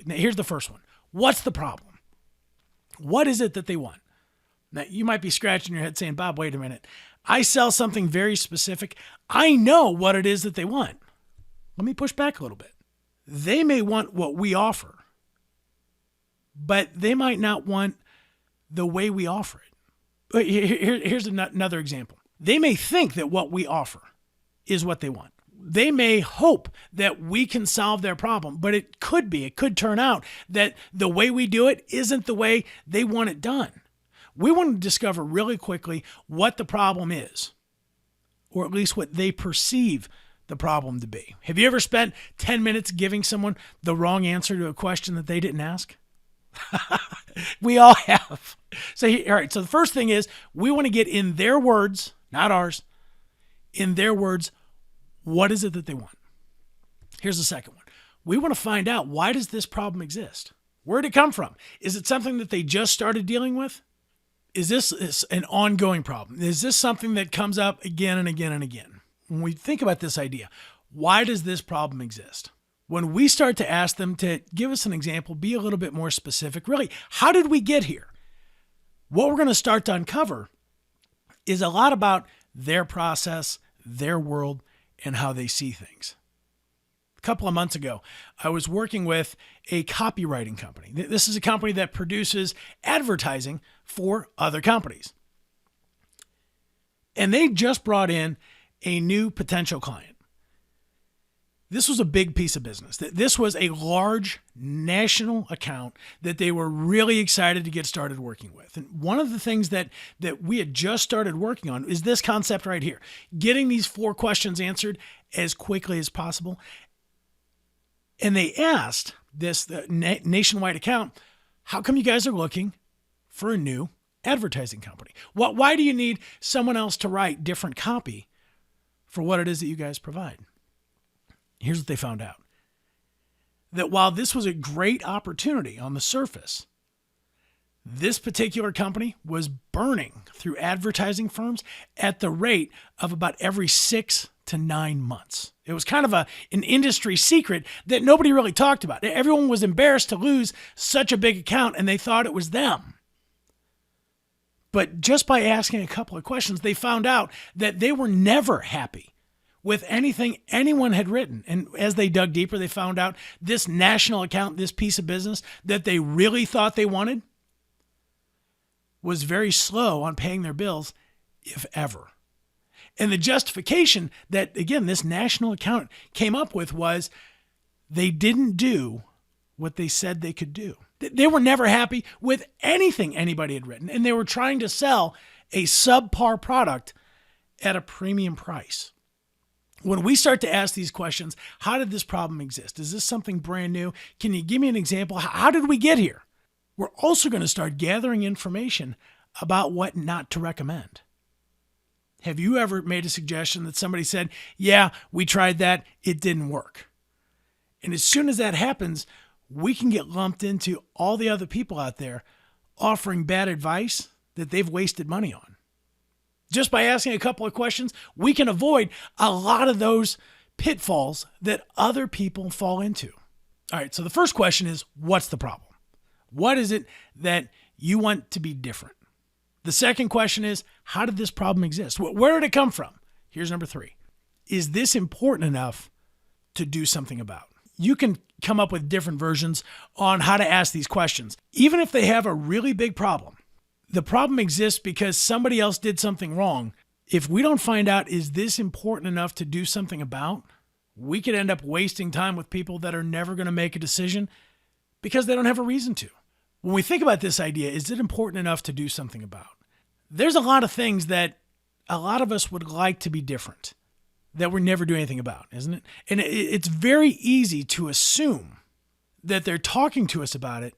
Now, here's the first one. What's the problem? What is it that they want? Now, you might be scratching your head saying, Bob, wait a minute. I sell something very specific. I know what it is that they want. Let me push back a little bit. They may want what we offer, but they might not want the way we offer it. Here's another example. They may think that what we offer is what they want. They may hope that we can solve their problem, but it could turn out that the way we do it isn't the way they want it done. We want to discover really quickly what the problem is, or at least what they perceive the problem to be. Have you ever spent 10 minutes giving someone the wrong answer to a question that they didn't ask? We all have. So, all right. So the first thing is we want to get in their words, not ours, in their words, what is it that they want? Here's the second one. We want to find out, why does this problem exist? Where did it come from? Is it something that they just started dealing with? Is this an ongoing problem? Is this something that comes up again and again and again? When we think about this idea, why does this problem exist? When we start to ask them to give us an example, be a little bit more specific, really, how did we get here? What we're going to start to uncover is a lot about their process, their world, and how they see things. A couple of months ago, I was working with a copywriting company. This is a company that produces advertising for other companies. And they just brought in a new potential client. This was a big piece of business. This was a large national account that they were really excited to get started working with. And one of the things that we had just started working on is this concept right here, getting these 4 questions answered as quickly as possible. And they asked this nationwide account, how come you guys are looking for a new advertising company? Why do you need someone else to write different copy for what it is that you guys provide? Here's what they found out. That while this was a great opportunity on the surface, this particular company was burning through advertising firms at the rate of about every 6 to 9 months. It was kind of an industry secret that nobody really talked about. Everyone was embarrassed to lose such a big account, and they thought it was them. But just by asking a couple of questions, they found out that they were never happy with anything anyone had written. And as they dug deeper, they found out this national account, this piece of business that they really thought they wanted, was very slow on paying their bills, if ever. And the justification that, again, this national account came up with was they didn't do what they said they could do. They were never happy with anything anybody had written, and they were trying to sell a subpar product at a premium price. When we start to ask these questions, how did this problem exist? Is this something brand new? Can you give me an example? How did we get here? We're also going to start gathering information about what not to recommend. Have you ever made a suggestion that somebody said, yeah, we tried that, it didn't work? And as soon as that happens, we can get lumped into all the other people out there offering bad advice that they've wasted money on. Just by asking a couple of questions, we can avoid a lot of those pitfalls that other people fall into. All right, so the first question is, what's the problem? What is it that you want to be different? The second question is, how did this problem exist? Where did it come from? Here's number 3. Is this important enough to do something about? You can come up with different versions on how to ask these questions. Even if they have a really big problem, the problem exists because somebody else did something wrong. If we don't find out, is this important enough to do something about, we could end up wasting time with people that are never going to make a decision because they don't have a reason to. When we think about this idea, is it important enough to do something about? There's a lot of things that a lot of us would like to be different that we never do anything about, isn't it? And it's very easy to assume that they're talking to us about it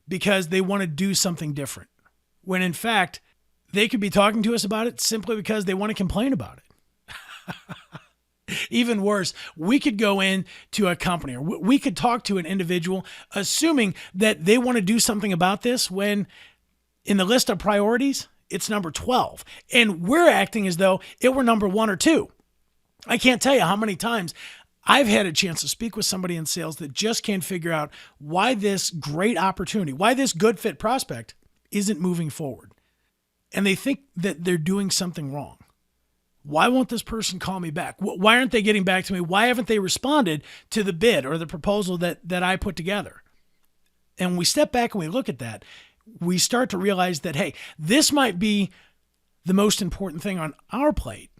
because they want to do something different, when in fact, they could be talking to us about it simply because they want to complain about it. Even worse, we could go into a company or we could talk to an individual assuming that they want to do something about this when in the list of priorities, it's number 12. And we're acting as though it were number 1 or 2. I can't tell you how many times I've had a chance to speak with somebody in sales that just can't figure out why this great opportunity, why this good fit prospect isn't moving forward. And they think that they're doing something wrong. Why won't this person call me back? Why aren't they getting back to me? Why haven't they responded to the bid or the proposal that I put together? And when we step back and we look at that, we start to realize that, hey, this might be the most important thing on our plate,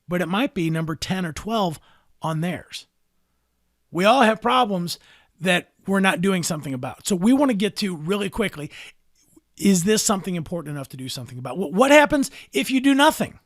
but it might be number 10 or 12 on theirs. We all have problems that we're not doing something about. So we want to get to really quickly, is this something important enough to do something about? What happens if you do nothing?